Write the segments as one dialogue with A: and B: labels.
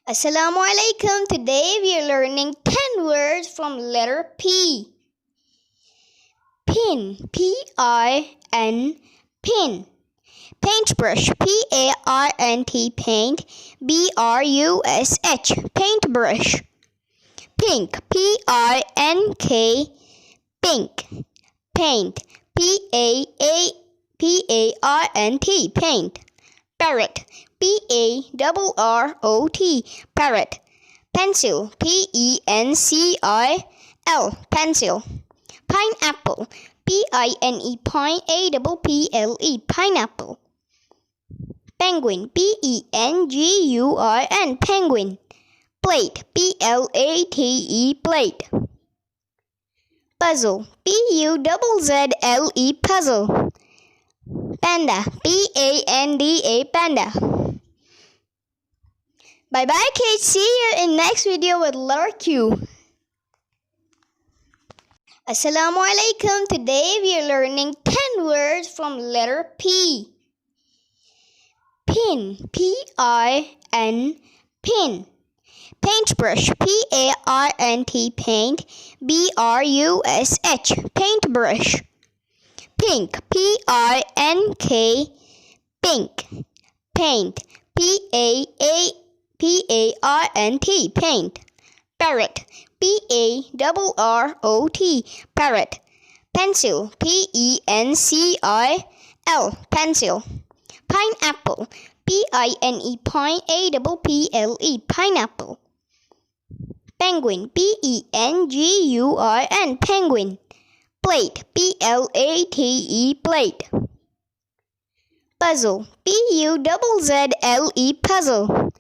A: Assalamu alaikum. Today we are learning 10 words from letter P. Pin, P-I-N, pin. Paintbrush, P-A-R-N-T, paint, B-R-U-S-H, paintbrush. Pink, P-I-N-K, pink, paint, P-A-R-N-T, paint. Parrot, P-A-R-R-O-T, parrot. Pencil, P-E-N-C-I-L, pencil. Pineapple, P-I-N-E, P-A-P-P-L-E, pineapple. Penguin, P-E-N-G-U-I-N, penguin. Plate, P-L-A-T-E, plate. Puzzle, P-U-Z-Z-L-E, puzzle. Panda, P-A-N-D-A, panda. Bye bye kids, see you in next video with letter Q. Assalamu alaikum. Today we are learning 10 words from letter P. Pin, P-I-N, pin. Paintbrush, P-A-R-N-T, paint, B-R-U-S-H, paintbrush. Pink, P-I-N-K, pink, paint, P-A-R-N-T, paint. Parrot, P-A-R-R-O-T, parrot. Pencil, P-E-N-C-I-L, pencil. Pineapple, P-I-N-E, P-A-P-P-L-E, pineapple. Penguin, P-E-N-G-U-I-N, penguin. Plate, P-L-A-T-E, plate. Puzzle, P-U-Z-Z-L-E, puzzle.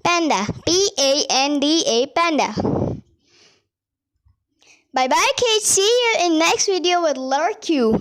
A: Panda, P-A-N-D-A, panda. Bye bye kids, see you in next video with letter Q.